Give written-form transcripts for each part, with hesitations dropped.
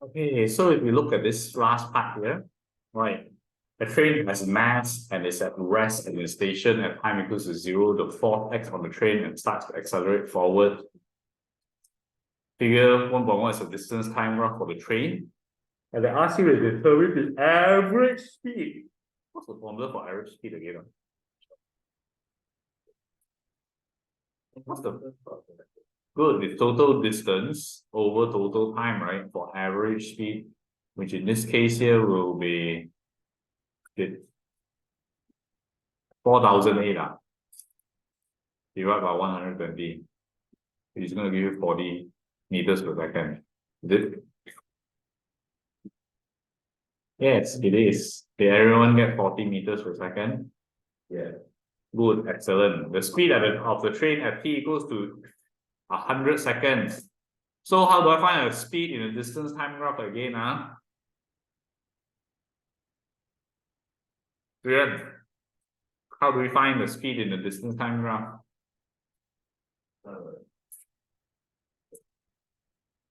Okay, so if we look at this last part here, right? A train has mass and is at rest in the station at time equals to 0. The force acts on the train and starts to accelerate forward. Figure 1.1 is a distance time graph for the train. And they ask you to determine the average speed. What's the formula for average speed again? What's the good? It's total distance over total time, right? For average speed, which in this case here will be 4,008 divided by 120. It's going to give you 40 meters per second. Is it? Yes, it is. Did everyone get 40 meters per second? Yeah. Good, excellent. The speed of the train at t equals to 100 seconds. So how do I find a speed in a distance time graph again? How do we find the speed in the distance time graph?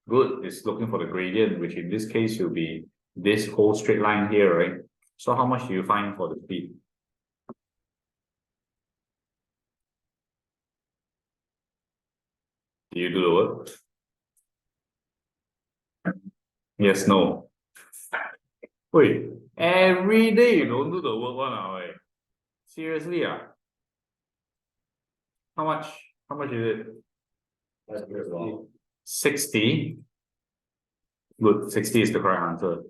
Good, it's looking for the gradient, which in this case will be this whole straight line here, right? So how much do you find for the speed? Do you do the work? Yes, no. Wait, every day you don't do the work one, right? Seriously, How much is it? 60. Good, 60 is the correct answer.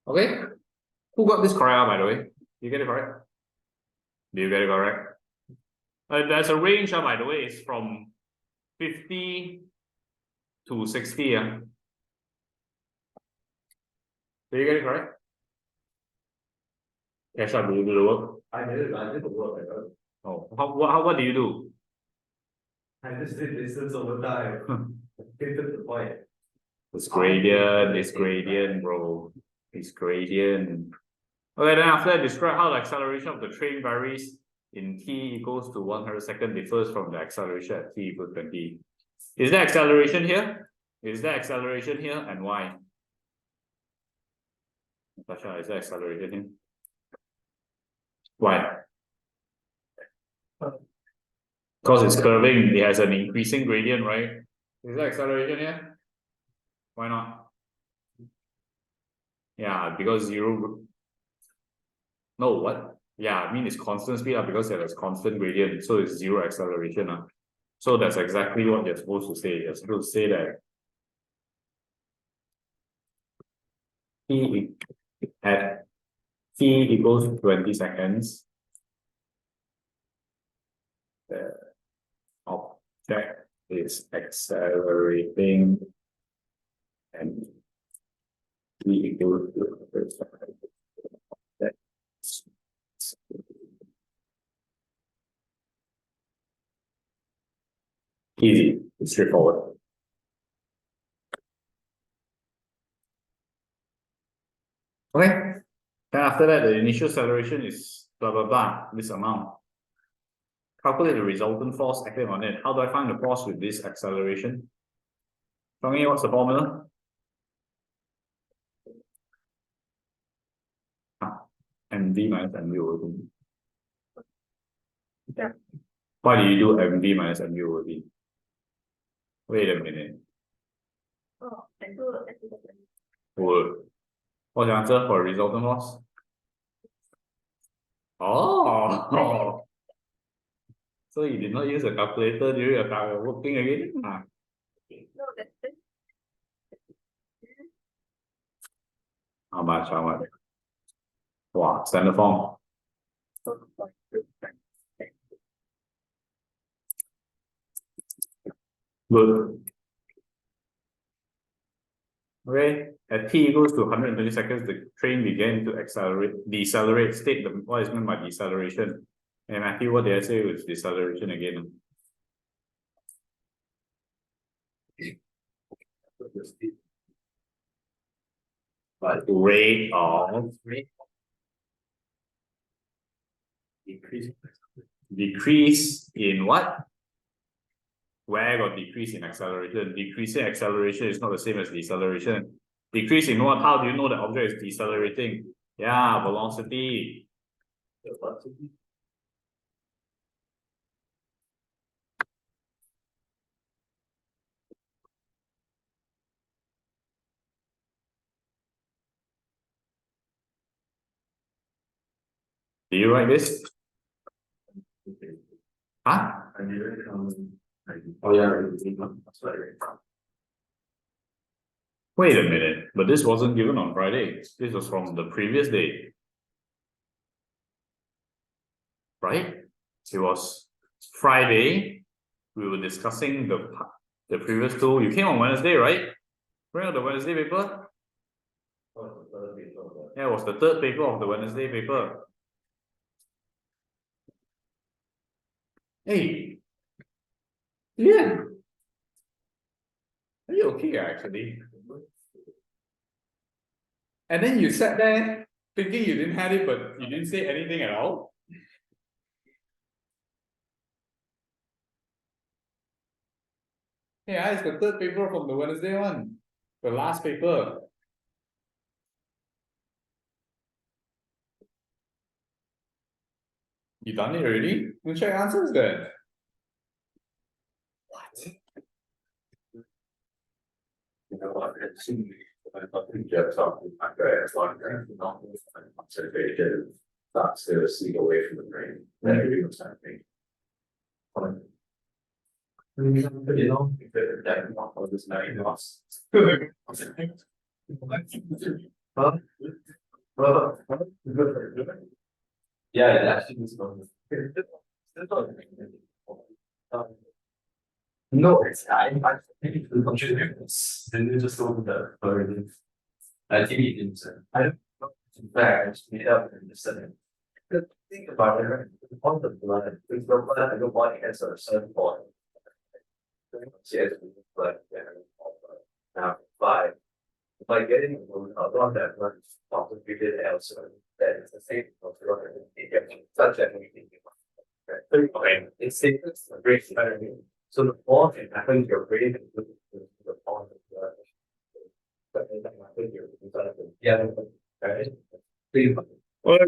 Okay. Who got this correct, by the way? You get it correct? Do you get it correct? There's a range, by the way, it's from 50 to 60. Do you get it correct? Yes, do you do the work? I did the work. Oh, what do you do? I just did distance over time. Get to the point. It's gradient, bro. It's gradient. Okay, then after that, describe how the acceleration of the train varies in t equals to 100 seconds differs from the acceleration at t equals 20. Is there acceleration here? Is there acceleration here, and why? Natasha, is there acceleration here? Why? Because it's curving, it has an increasing gradient, right? Is there acceleration here? Why not? Yeah, because 0. No, what? Yeah, I mean it's constant speed because there's constant gradient, so it's 0 acceleration. So that's exactly what you're supposed to say. You're supposed to say that t at t equals 20 seconds, the object is accelerating and t equals to 20 seconds. Easy, it's straightforward. Okay, then after that, the initial acceleration is blah blah blah, this amount. Calculate the resultant force acting on it. How do I find the force with this acceleration? Changi, what's the formula? mv minus mv over v. Yeah. Why do you do mv minus mv over v? Wait a minute. Oh, I do. What's the answer for resultant force? Oh, so you did not use a calculator during your working again? No, that's it. How much? Wow, standard form. Good. Okay, at t equals to 120 seconds, the train began to decelerate. State what is meant by deceleration. And Matthew, what did I say with deceleration again? But rate of decrease in what? Where got decrease in acceleration? Decreasing acceleration is not the same as deceleration. Decrease in what? How do you know the object is decelerating? Yeah, velocity. Do you write this? Huh? Oh yeah. Wait a minute, but this wasn't given on Friday. This was from the previous day. Right? It was Friday. We were discussing the previous two. You came on Wednesday, right? Remember the Wednesday paper? Yeah, it was the third paper of the Wednesday paper. Hey. Yeah. Are you okay actually? And then you sat there thinking you didn't have it, but you didn't say anything at all. Yeah, it's the third paper from the Wednesday one. The last paper. You done it already? We'll check answers then. What? You know what? I think Jeff's talking about observation thoughts to sneak away from the brain. That was something. You know, that was this night lost. Yeah, it actually was no, it's I think the contributors didn't just over the burden. I think it didn't. I don't know. In fact, I just made up and just said it. Think about it, right? On the blood, if your blood and your body has a certain point. Now, five. By getting a lot that blood contributed elsewhere, that is the same such that we think about. Okay, it's a great strategy. So the ball can happen to your brain and the ball of the but then happen to yeah, right? Well,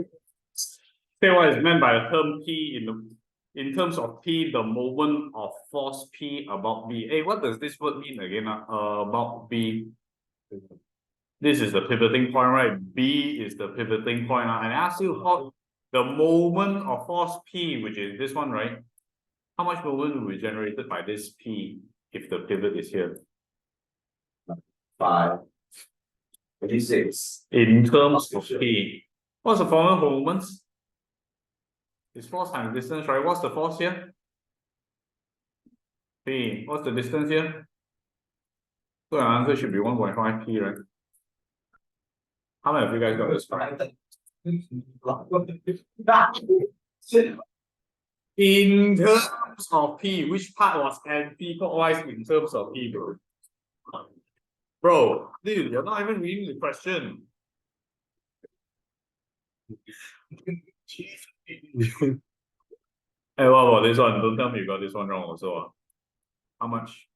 say what is meant by the term P in terms of P, the moment of force P about B. Hey, what does this word mean again? About B. This is the pivoting point, right? B is the pivoting point. And I ask you how the moment of force P, which is this one, right? How much moment will be generated by this P if the pivot is here? 5. 26. In terms of P. What's the formula for moments? It's force times distance, right? What's the force here? P. What's the distance here? So the answer should be 1.5 P, right? How many of you guys got this right? In terms of P, which part was anti-clockwise in terms of P, bro? Bro, dude, you're not even reading the question. Hey, what about this one? Don't tell me you got this one wrong also. How much?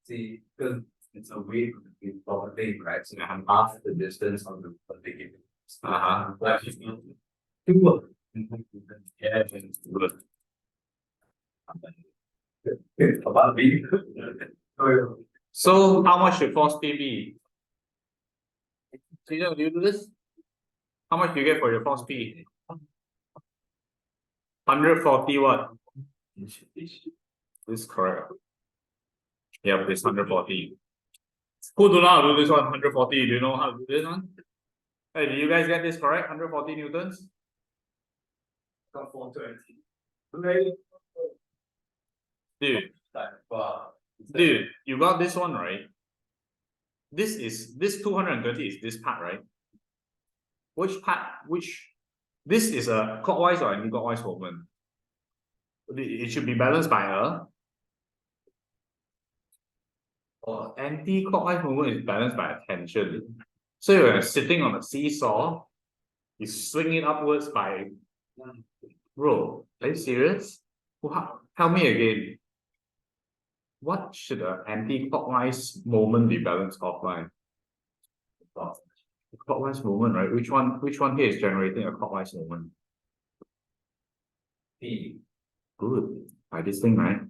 See, because it's away from the thing, right? So I'm half the distance on the beginning. Two. Yeah, good. About B. So how much should force P be? So do you do this? How much do you get for your force P? 140 what? This is correct. Yep, this 140. Who do not do this one? 140. Do you know how to do this one? Hey, do you guys get this correct? 140 newtons? Got 420. Dude, you got this one right. This 230 is this part, right? Which part? This is a clockwise or anti-clockwise movement. It should be balanced by a anti-clockwise movement is balanced by a tension. So you're sitting on a seesaw, you swing it upwards by. Bro, are you serious? Tell me again. What should an anti-clockwise moment be balanced off by? Clockwise moment, right? Which one here is generating a clockwise moment? P. Good. By this thing, right?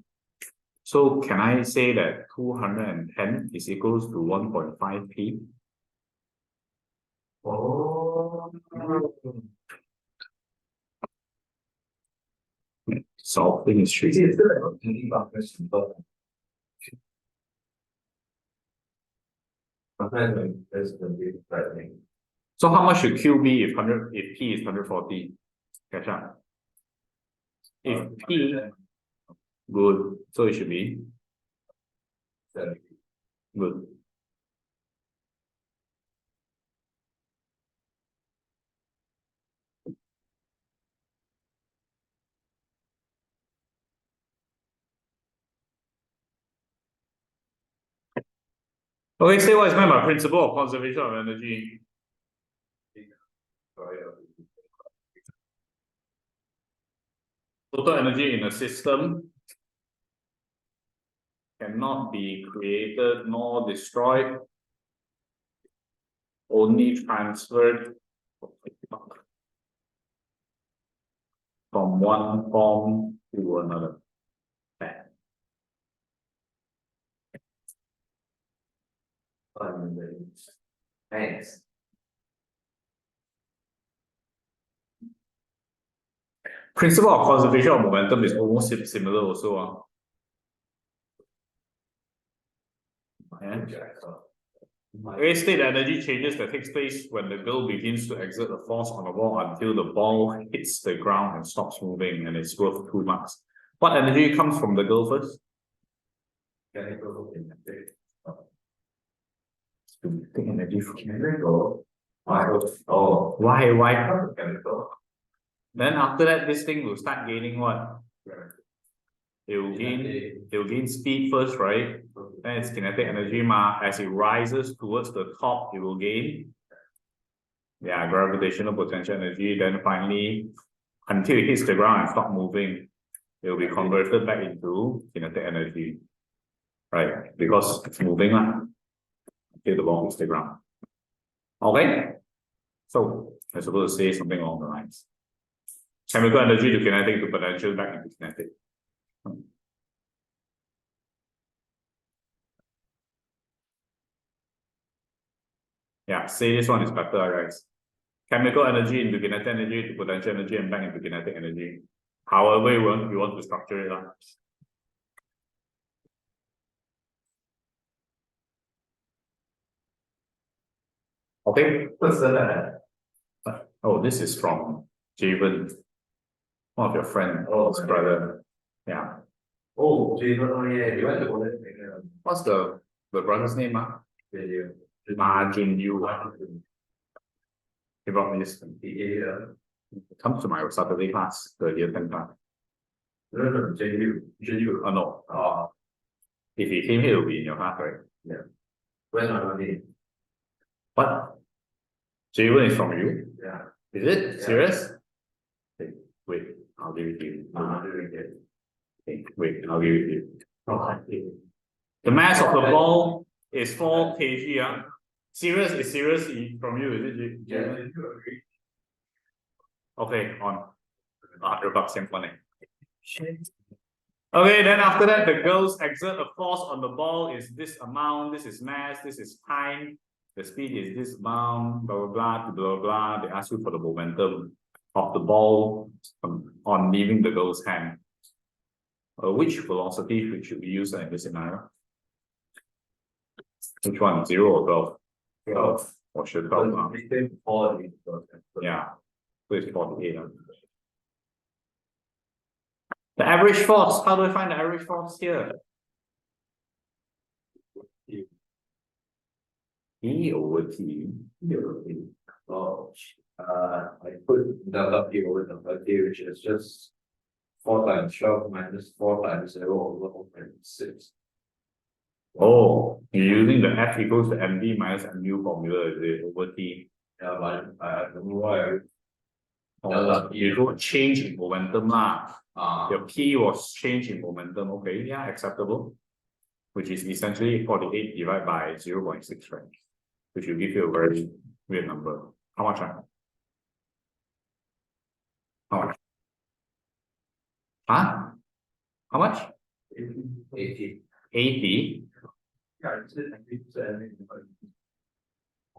So can I say that 210 is equals to 1.5 P? Oh. Solving is tricky. So how much should Q be if P is 140? Catch up. If P good, so it should be good. Okay, say what is meant by principle of conservation of energy. Total energy in a system cannot be created nor destroyed, only transferred from one form to another. Thanks. Principle of conservation of momentum is almost similar also. A state energy changes that takes place when the girl begins to exert a force on the ball until the ball hits the ground and stops moving and it's worth 2 marks. What energy comes from the girl first? Chemical energy. Energy from chemical. Oh, why? Chemical. Then after that, this thing will start gaining what? It will gain speed first, right? Then it's kinetic energy ma. As it rises towards the top, it will gain gravitational potential energy. Then finally, until it hits the ground and stop moving, it will be converted back into kinetic energy. Right? Because it's moving until the ball hits the ground. Okay? So I'm supposed to say something along the lines. Chemical energy to kinetic to potential back into kinetic. Yeah, say this one is better, guys. Chemical energy into kinetic energy to potential energy and back into kinetic energy. However you want to structure it. Okay. What's that? Oh, this is from Javen. One of your friends, his brother. Yeah. Oh, Javen, oh yeah, you went to college. What's the brother's name? Margin Yu. He brought me this. Comes to my Saturday class, the year 10 class. No, JU. Oh no. If he came here, it will be in your class, right? Yeah. When are we? What? Javen is from you? Yeah. Is it? Yeah. Serious? Wait, I'll give it to you. Okay, wait, I'll give it to you. Okay. The mass of the ball is 4 kg. Serious is serious from you, is it? Yeah. Okay, on. $100 same money. Okay, then after that, the girls exert a force on the ball is this amount, this is mass, this is time, the speed is this amount, blah, blah, blah, blah, blah. They ask you for the momentum of the ball on leaving the girl's hand. Which velocity should we use in this scenario? Which one? 0 or 12? 12. Or should 12? Yeah. So it's 48. The average force. How do I find the average force here? E over T. Oh, I put delta P over delta T, which is just 4 times 12 minus 4 times 0 over 6. Oh, you're using the F equals to MV minus MU formula, is it, over T? Yeah, but I don't know why. You don't change in momentum lah. Your P was change in momentum. Okay, yeah, acceptable. which is essentially 48 divided by 0.6, right? Which will give you a very weird number. How much? How much? Huh? How much? 80. 80? Yeah, it's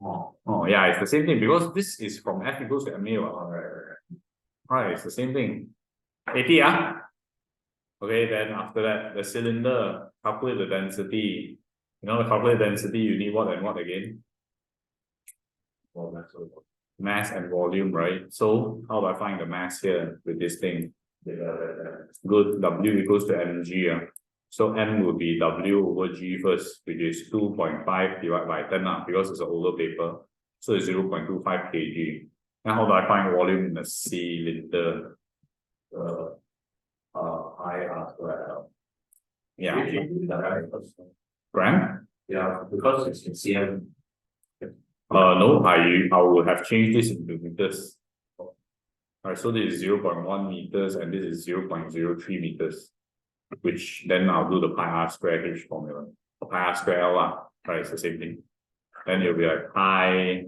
Oh, yeah, it's the same thing because this is from F equals to MA. Right, it's the same thing. 80, yeah? Okay, then after that, the cylinder, calculate the density. You know, to calculate density, you need what and what again? Mass and volume, right? So, how do I find the mass here with this thing? Good, W equals to mg. So, M will be W over G first, which is 2.5 divided by 10 because it's an older paper. So, it's 0.25 kg. Now, how do I find volume in the cylinder? IR square. Yeah. Gram? Yeah, Because it's in cm. No, I would have changed this into meters. Alright, so this is 0.1 meters and this is 0.03 meters, which then I'll do the pi r square h formula. Pi r square L, right? It's the same thing. Then it'll be like pi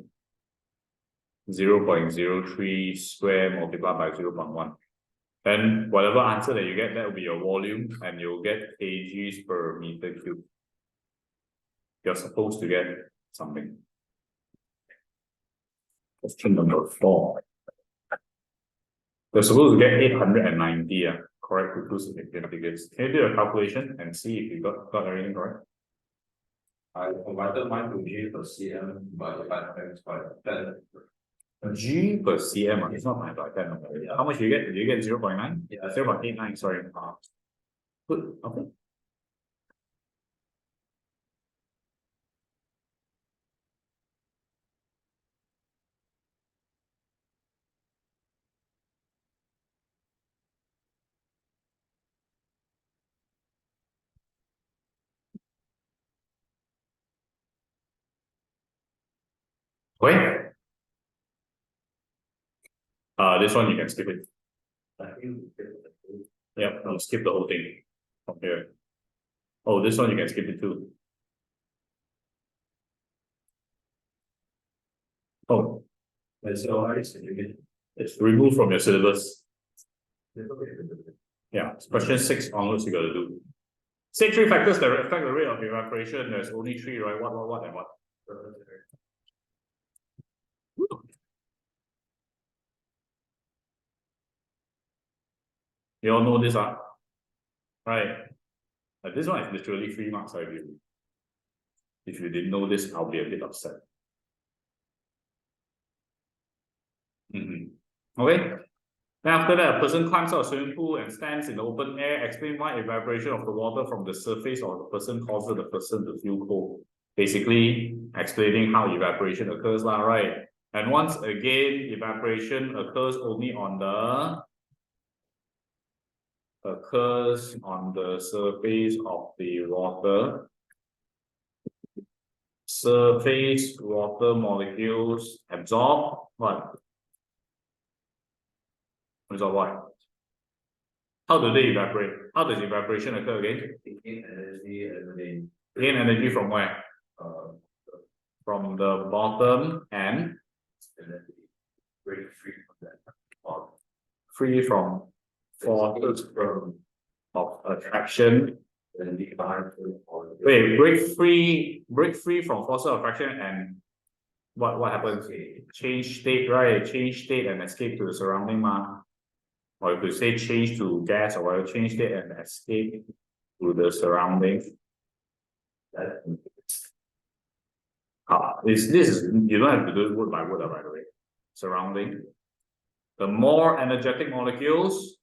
0.03 square multiplied by 0.1. Then whatever answer that you get, that will be your volume, and you'll get kgs per meter cube. You're supposed to get something. Question number 4. You're supposed to get 890, correct with two significant figures. Can you do a calculation and see if you got everything correct? I converted mine to G per cm by 5 times by 10. G per cm, it's not 5 by 10. Yeah. How much you get? Did you get 0.9? Yeah. 0.89, sorry. Good, okay. Wait. This one you can skip it. Yeah, I'll skip the whole thing from here. Oh, this one you can skip it too. Oh, So it's removed from your syllabus. Yeah, question 6 onwards you got to do. Say 3 factors that affect the rate of evaporation. There's only 3, right? What, and what? You all know this, right? But this one is literally 3 marks, I believe. If you didn't know this, I'll be a bit upset. Okay. Then after that, a person climbs out of a swimming pool and stands in the open air. Explain why evaporation of the water from the surface of the person causes the person to feel cold. Basically, explaining how evaporation occurs, right? And once again, evaporation occurs only on the surface of the water. Surface water molecules absorb what? Absorb what? How do they evaporate? How does evaporation occur again? Gain energy from where? From the bottom and break free from that. free from forces of attraction. Wait, break free from force of attraction and what happens? Change state, right? Change state and escape to the surrounding or you could say change to gas or whatever, change state and escape to the surroundings. This is, you don't have to do it word by word, by the way. Surrounding. The more energetic molecules,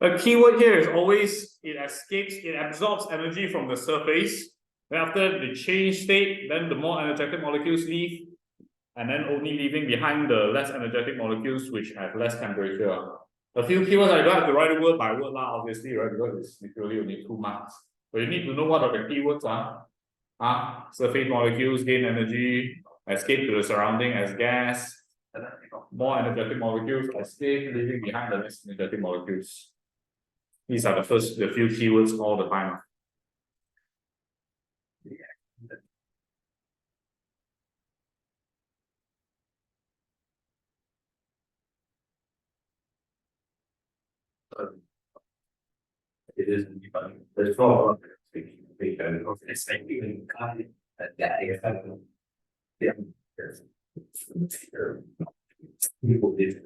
a keyword here is always it absorbs energy from the surface. Then after the change state, then the more energetic molecules leave, and then only leaving behind the less energetic molecules which have less temperature. A few keywords, I don't have to write it word by word now, obviously, right? Because it's literally only 2 marks. But you need to know what are the keywords are. Surface molecules gain energy, escape to the surrounding as gas. More energetic molecules escape, leaving behind the less energetic molecules. These are the few keywords all the time. It is funny. There's 4 expecting yeah. People did.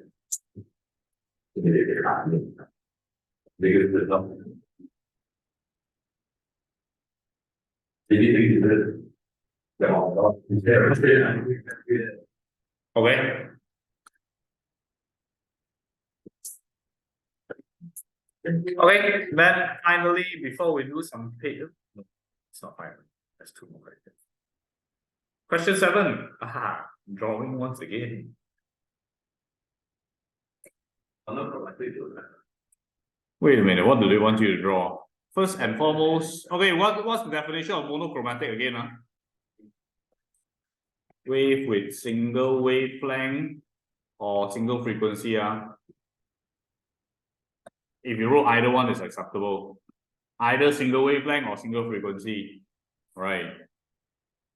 Okay. Okay, then finally, before we do some page, no, it's not final. That's 2 more right there. Question 7. Aha, drawing once again. Wait a minute, what do they want you to draw? First and foremost, okay, what's the definition of monochromatic again? Wave with single wavelength or single frequency. If you wrote either one, is acceptable. Either single wavelength or single frequency. Right.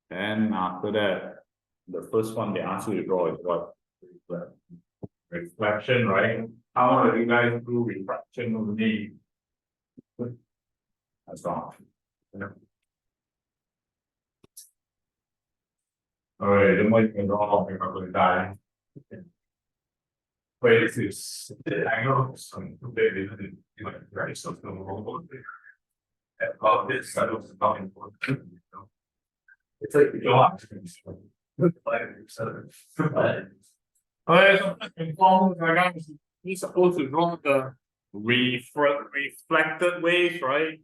Then after that, the first one they ask you to draw is what? Reflection, right? How do you guys do refraction only? That's all. Yeah. Alright, then what you can draw off if I'm going to die. Wait, this is the angle. Right, so about this, that was not important. It's like the job. Alright, so you're supposed to draw the reflected waves, right?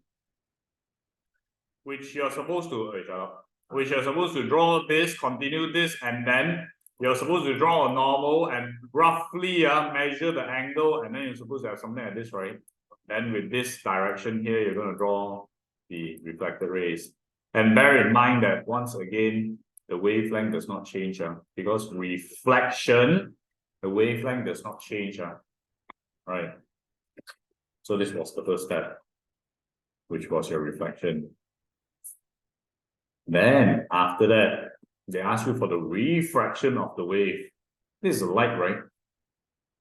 Which you're supposed to draw this, continue this, and then you're supposed to draw a normal and roughly measure the angle, and then you're supposed to have something like this, right? Then with this direction here, you're going to draw the reflected rays. And bear in mind that once again, the wavelength does not change, because reflection, the wavelength does not change. Right. So this was the first step, which was your reflection. Then after that, they ask you for the refraction of the wave. This is light, right?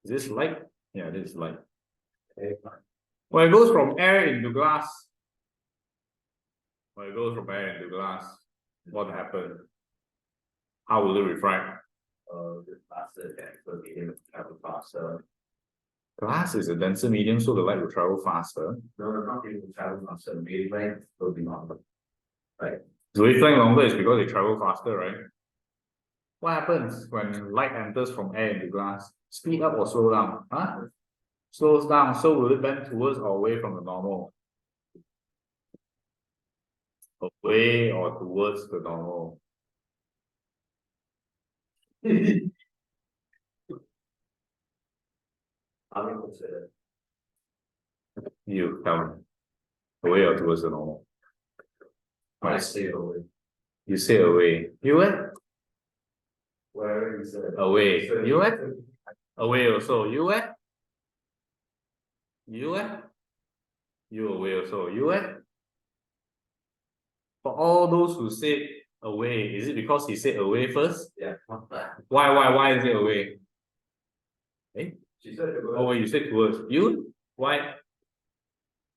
Is this light? Yeah, this is light. When it goes from air into glass, what happened? How will it refract? Faster. Glass is a denser medium, so the light will travel faster. No, not going to travel faster. The wavelength will be longer. Right. The wavelength longer is because they travel faster, right? What happens when light enters from air into glass? Speed up or slow down? Slows down. So will it bend towards or away from the normal? Away or towards the normal? You tell me. Away or towards the normal? I say away. You say away. You what? Where is it? Away. You what? Away also. You what? You what? You away also. You what? For all those who said away, is it because he said away first? Yeah. Why is it away? Eh? She said it was. Oh, you said towards. You? Why?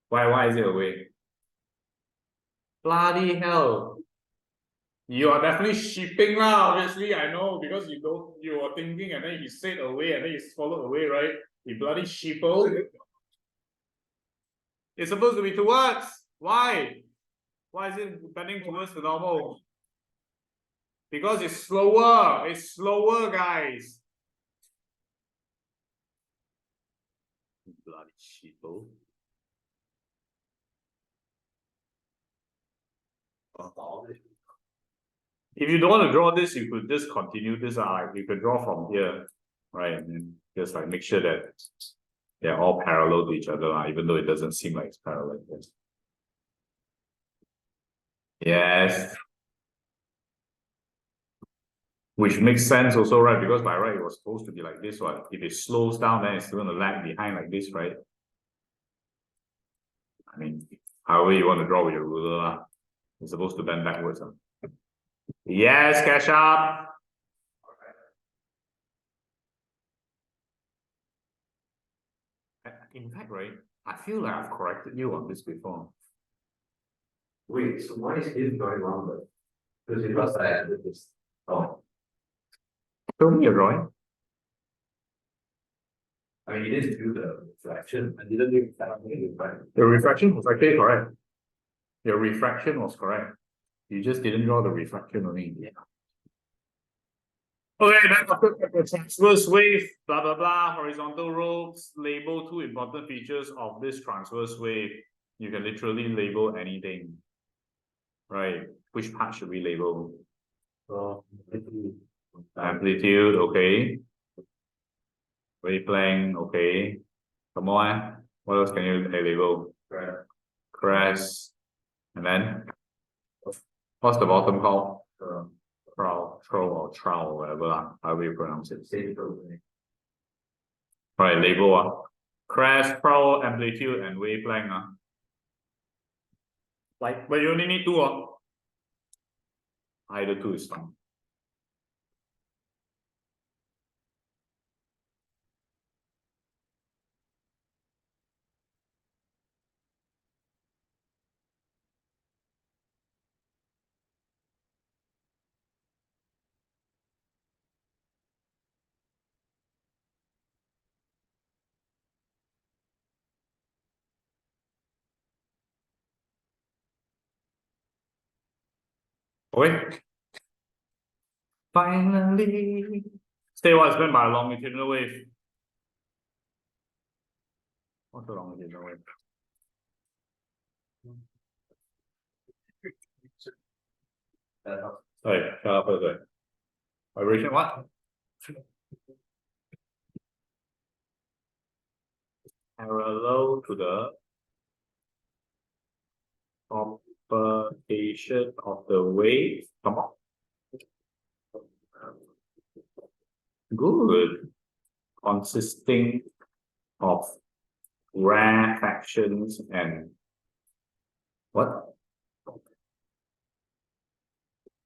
Why is it away? Bloody hell. You are definitely shipping now, obviously, I know, because you are thinking and then you said away and then you followed away, right? You bloody sheeple. It's supposed to be towards. Why? Why is it bending towards the normal? Because it's slower. It's slower, guys. Bloody sheeple. If you don't want to draw this, you could just continue this. You could draw from here, right? And then just like make sure that they're all parallel to each other, even though it doesn't seem like it's parallel. Yes. Which makes sense also, right? Because by right, it was supposed to be like this one. If it slows down, then it's going to lag behind like this, right? I mean, however you want to draw with your ruler, it's supposed to bend backwards. Yes, cash up. In fact, right, I feel like I've corrected you on this before. Wait, so why is his drawing longer? Because I added this. Oh, Show me your drawing. I mean, you didn't do the reflection. I didn't do that. Right? The refraction was actually correct. Your refraction was correct. You just didn't draw the refraction only. Yeah. Okay, then after the transverse wave, blah blah blah, horizontal ropes, label two important features of this transverse wave. You can literally label anything. Right. Which part should we label? Amplitude, okay. Wavelength, okay. Come on. What else can you label? Crest. And then what's the bottom called? Trow or trowel, whatever, however you pronounce it. Right, label. Crest, trowel, amplitude, and wavelength. Like, but you only need two. Either two is fine. Okay. Finally. Stay what is meant by a longitudinal wave. What's a longitudinal wave? Sorry, shut up for a second. Vibration what? Parallel to the propagation of the wave. Come on. Good. Consisting of rarefactions and what?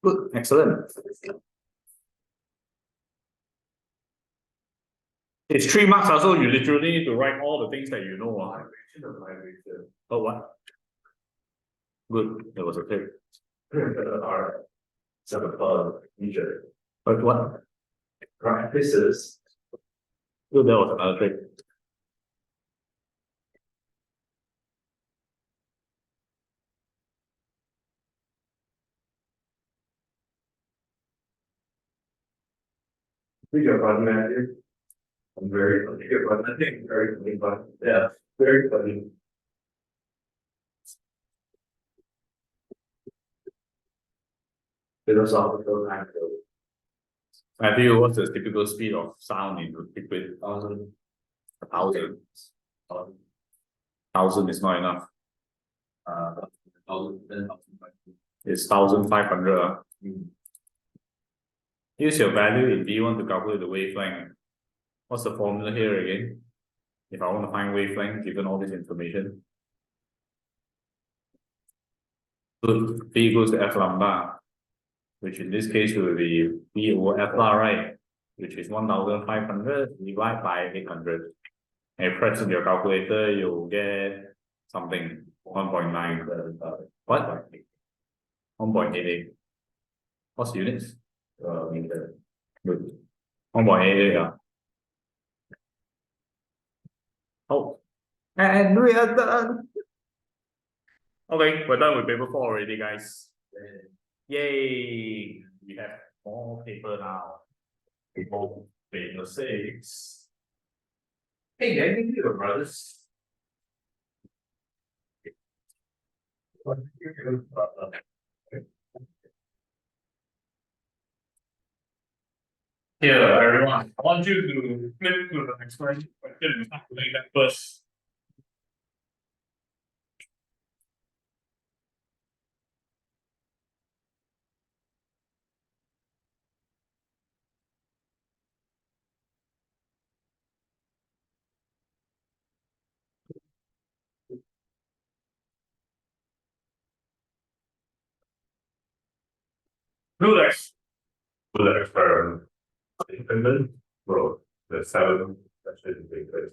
Good, excellent. It's 3 marks, so you literally need to write all the things that you know. Oh, what? Good, that was okay. But what? Practices. Good, that was another trick. We got fun, man. I'm very funny. I think very funny, but yeah, very funny. Philosophical anecdote. Matthew, what's the typical speed of sound in liquid? 1,000. 1,000. 1,000 is not enough. 1,000. It's 1,500. Use your value if you want to calculate the wavelength. What's the formula here again? If I want to find wavelength given all this information. Good. V equals to F lambda, which in this case will be V over F bar, right? Which is 1,500 divided by 800. And you press in your calculator, you'll get something 1.9. What? 1.88. What's units? Meter. Good. 1.88. Yeah. Oh, and we are done. Okay, we're done with paper 4 already, guys. Yay! We have more paper now. Paper 6. Hey, I think you were brothers. Here, everyone, I want you to flip to the next question. Question is not like that first. Do this. Do the experiment. Independent growth. The seven that should be great.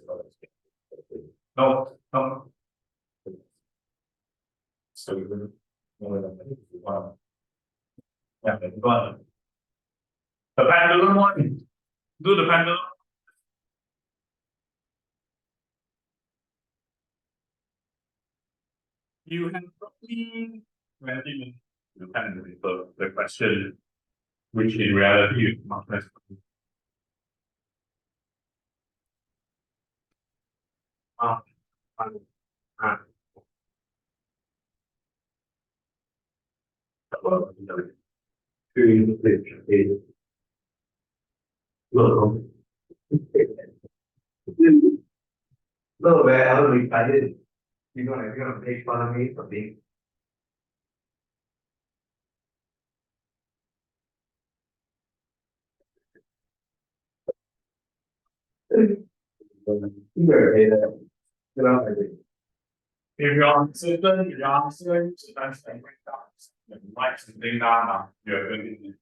No, no. So we will. Yeah, one. The pendulum one. Do the pendulum. You have roughly 20 minutes to answer the question, which in reality is much less. Ah, ah, ah. No, man, I was excited. You're gonna make fun of me for being. You're okay there. Get out of here. If you're uncertain, if you're answering, sometimes I break down. Like write something down now. You're going to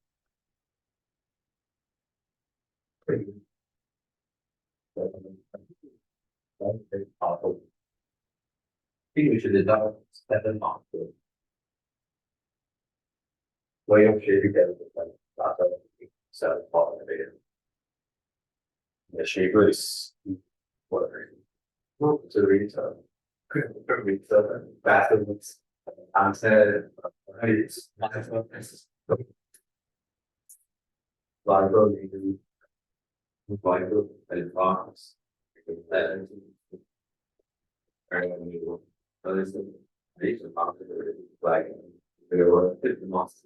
Very powerful. I think we should develop 7 months. Way of shaping that like data set part of it. The shaper is whatever. Well, to read could read bathrooms, answer, it's library, Bible, and box. And so this is these are popular like there were 50 months.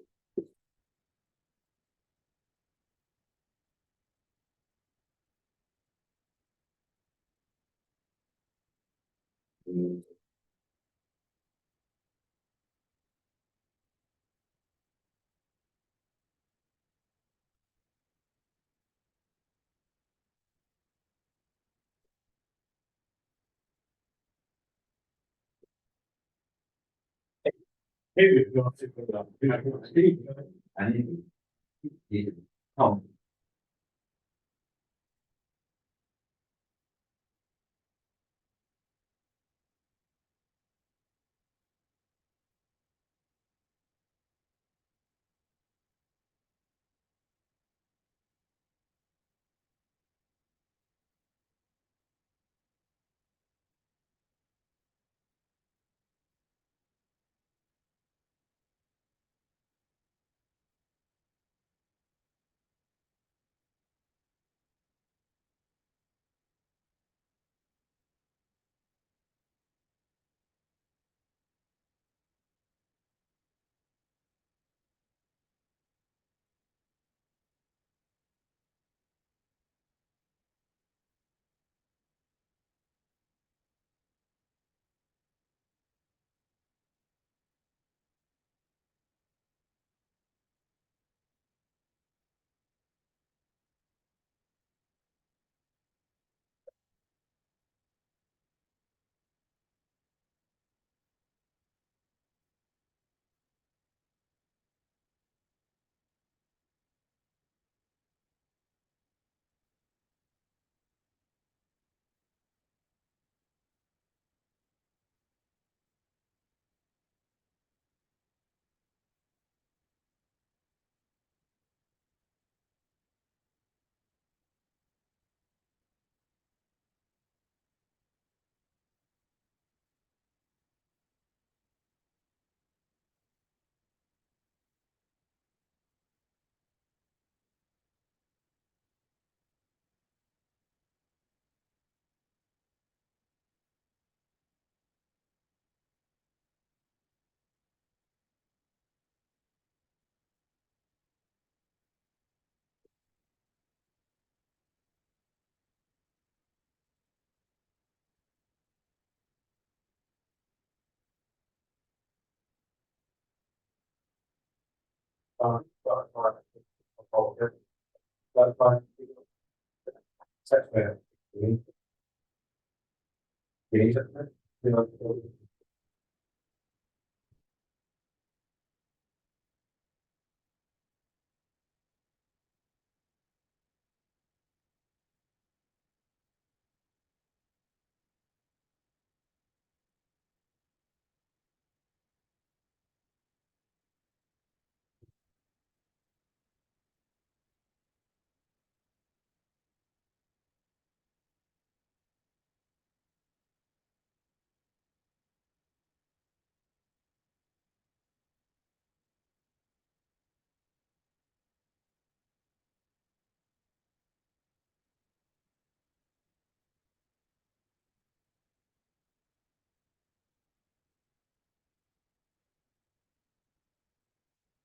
maybe if you want to put it up. I need to come.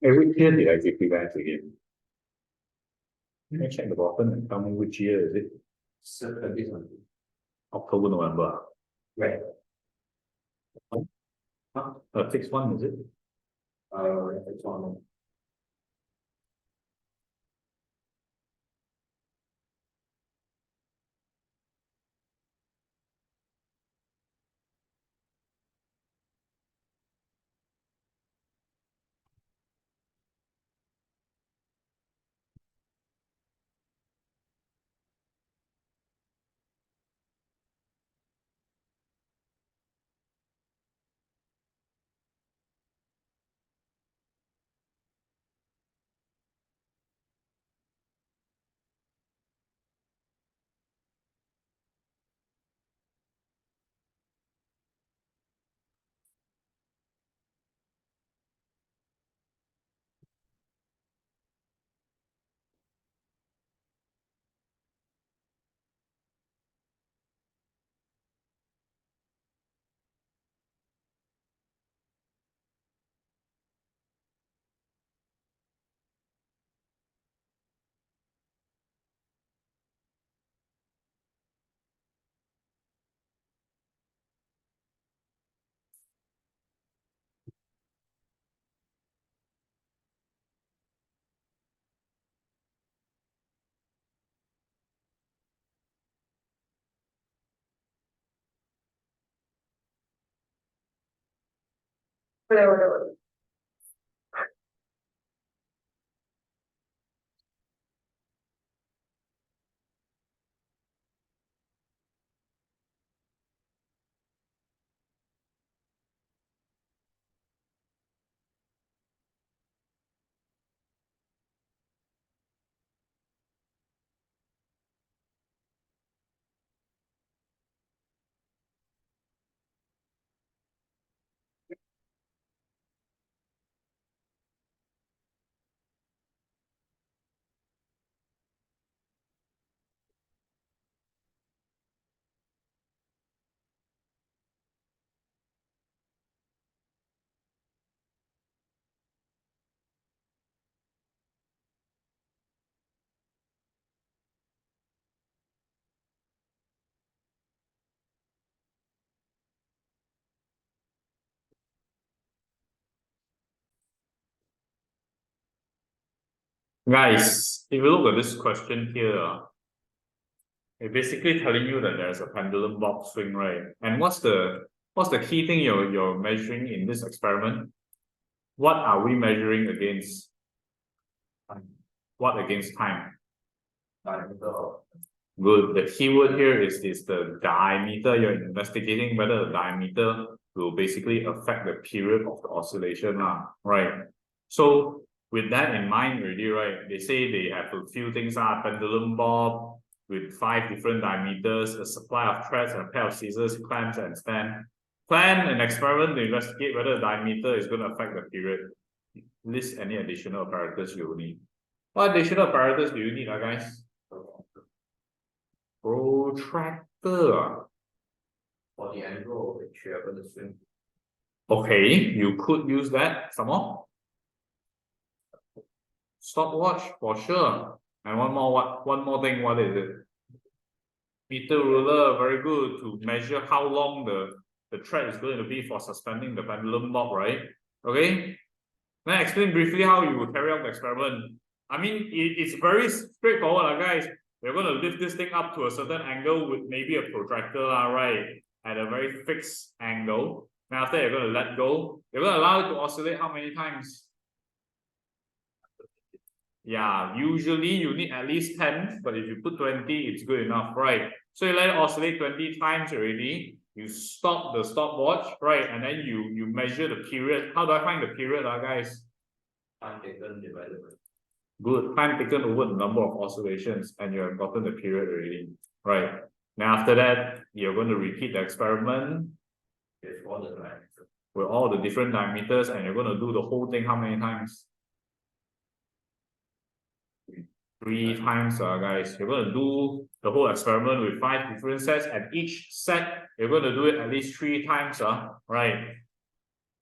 Which year did I give you guys again? Let me check the bottom and tell me which year is it? October, November. Right. Huh? A fixed one, is it? It's one. Guys, if you look at this question here, it's basically telling you that there's a pendulum bob swing, right? And what's the key thing you're measuring in this experiment? What are we measuring against? What against time? Good. The keyword here is the diameter. You're investigating whether the diameter will basically affect the period of the oscillation, right? So with that in mind already, right? They say they have a few things, pendulum bob with 5 different diameters, a supply of threads, and a pair of scissors, clamps, and stand. Plan an experiment to investigate whether the diameter is going to affect the period. List any additional apparatus you will need. What additional apparatus do you need, guys? Protractor. For the angle, which you have to swing. Okay, you could use that. Some more. Stopwatch for sure. And one more thing, what is it? Meter ruler, very good, to measure how long the thread is going to be for suspending the pendulum bob, right? Okay. Then explain briefly how you will carry out the experiment. I mean, it's very straightforward, guys. You're going to lift this thing up to a certain angle with maybe a protractor, right? At a very fixed angle. Then after you're going to let go. You're going to allow it to oscillate how many times? Yeah, usually you need at least 10, but if you put 20, it's good enough, right? So you let it oscillate 20 times already. You stop the stopwatch, right? And then you measure the period. How do I find the period, guys? Time taken divided by. Good. Time taken over the number of oscillations, and you have gotten the period already, right? Now after that, you're going to repeat the experiment with all the different diameters, and you're going to do the whole thing how many times? 3 times, guys. You're going to do the whole experiment with 5 different sets, and each set you're going to do it at least 3 times, right?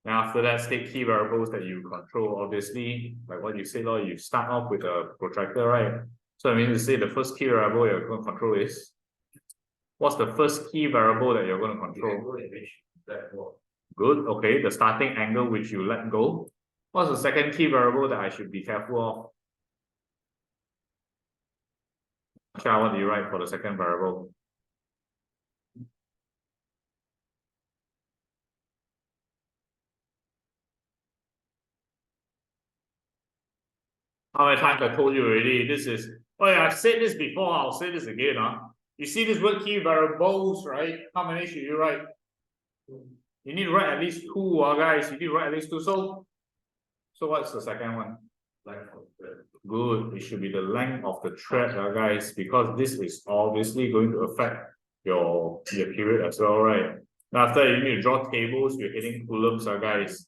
Now after that, state key variables that you control. Obviously, like what you said, you start off with a protractor, right? So I mean to say the first key variable you're going to control is, what's the first key variable that you're going to control? Good. Okay, the starting angle which you let go. What's the second key variable that I should be careful of? Shah, what do you write for the second variable? How many times I told you already? This is, oh yeah, I've said this before, I'll say this again. You see this word key variables, right? How many should you write? You need to write at least 2, guys. You need to write at least 2. So what's the second one? Length of the thread. Good. It should be the length of the thread, guys, because this is obviously going to affect your period as well, right? Now after you need to draw tables, you're hitting coulombs, guys.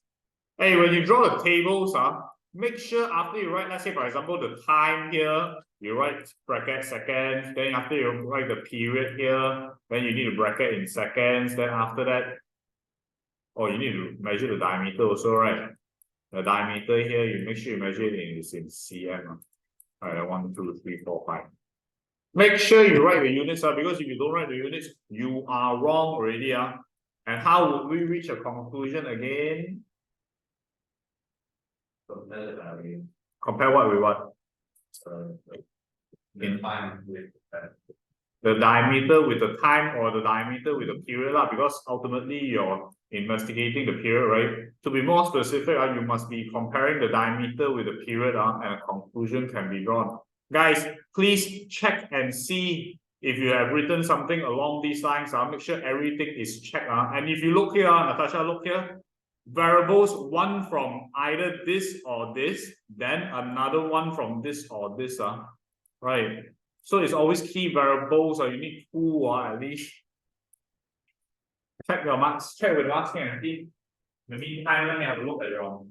Hey, when you draw the tables, make sure after you write, let's say for example, the time here, you write bracket seconds, then after you write the period here, then you need to bracket in seconds, then after that, you need to measure the diameter also, right? The diameter here, you make sure you measure it in cm. Alright, 1, 2, 3, 4, 5. Make sure you write the units, because if you don't write the units, you are wrong already. And how would we reach a conclusion again? Compare what with what? In time with the diameter with the time, or the diameter with the period, because ultimately you're investigating the period, right? To be more specific, you must be comparing the diameter with the period, and a conclusion can be drawn. Guys, please check and see if you have written something along these lines. Make sure everything is checked. And if you look here, Natasha, look here. Variables, one from either this or this, then another one from this or this, right? So it's always key variables, you need 2, at least. Check your marks, check with marks and see. In the meantime, let me have a look at your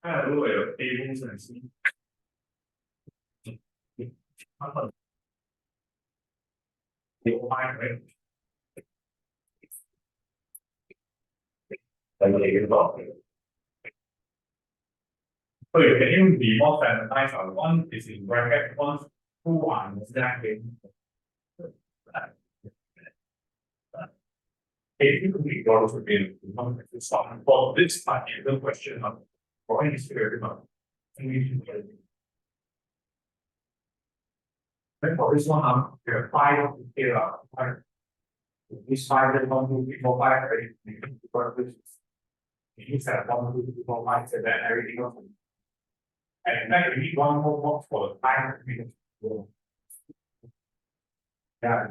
have a look at your tables and see. Right? So you can even be more standardized. One is in bracket, 1, 2 are in stacking. If you could be able to be for this particular question for any spirit, then for this one, there are 5 here. This 5 is 1, 2, 3, 4, 5, right? You need to have 1, 2, 3, 4, 5, and then everything else. And then you need 1 more box for the time. Yeah,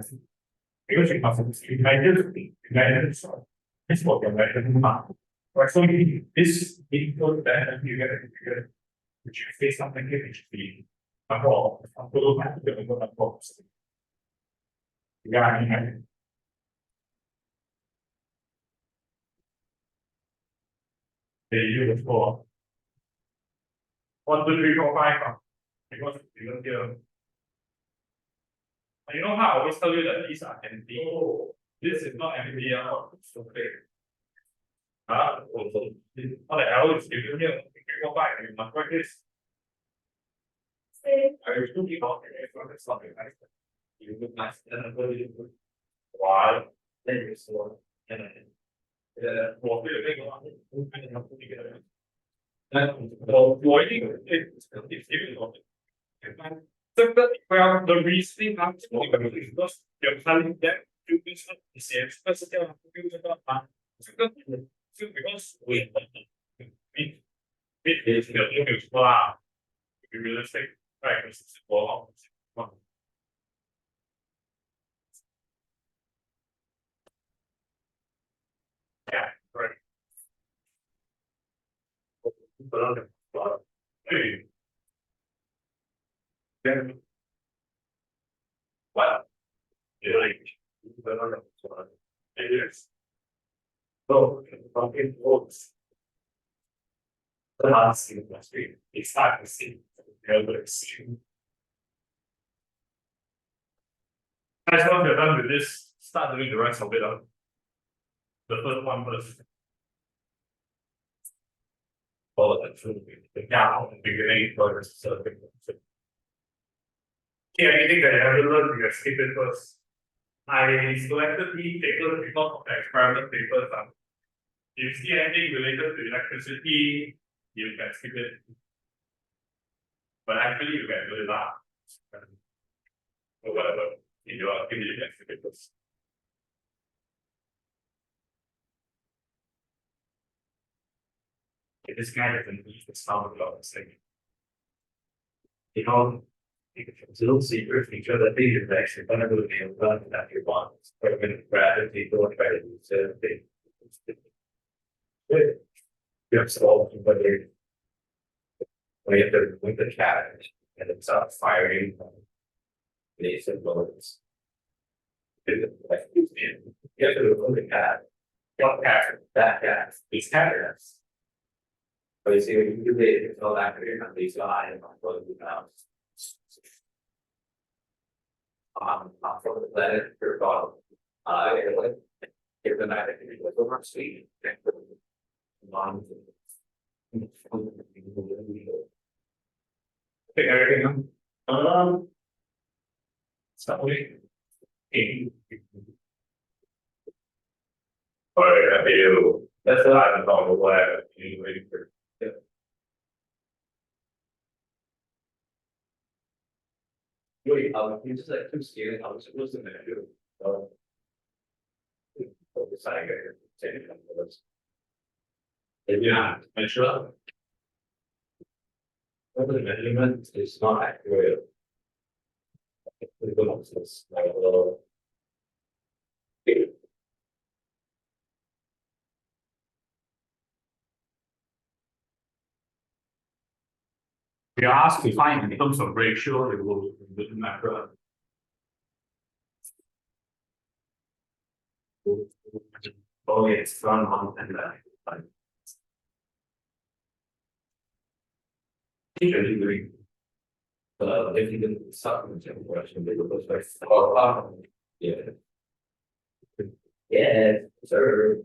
because you must measure this what you're measuring now. Right, so you need this equal that, and you get a figure which you say something here, which be a ball. Yeah, I mean, they use it for 1, 2, 3, 4, 5. Because you don't hear. You know how I always tell you that these are empty. Oh, this is not empty. It's okay. What the hell is you here? 3, 4, 5. You must write this. I was thinking about it. It's something nice. You look nice. Wow. Then you saw. Yeah, well, 我一定这个不要的 reasoning 啊，这个because you're telling them to do something，写这个是这样，就这个啊，这个就 because we is 有没有错啦 ？Be realistic，right？是我。Yeah, right. 不让的，对。Then, well, like, it is. So, talking books. The last thing must be, it's hard to see the other extreme. As long as you're done with this, start doing the rest of it. The first one first. Follow that through. The gap in the beginning for the yeah, anything that I ever learned, you skip it first. I selected the papers because of the experiment papers. If you see anything related to electricity, you can skip it. But actually, you can do it now. Or whatever. In your activity, you can skip it first. Okay, this guy doesn't need the sound of the thing. You know, it's a little secret feature that they use actually whenever the game runs that you want. But I'm gonna grab it, people and try to use it. You have solved when you have to with the cat and it's firing these bullets. You have to look the cat. What cat? That cat. These cats. But you see, when you do it, it's all accurate on these eyes and on the mouth. For the planet, your God. If the night was over, sweet. Hey, everything. Somebody. Alright, I do. That's what I don't know what I'm waiting for. Wait, you just like too scared. I was supposed to do. Deciding yeah, measure. But the measurement is not accurate. We are asked to find in terms of ratio, it will matter. Oh, it's front month and back. Usually doing. If you didn't supplement your question, they will go yeah. Yeah, sir.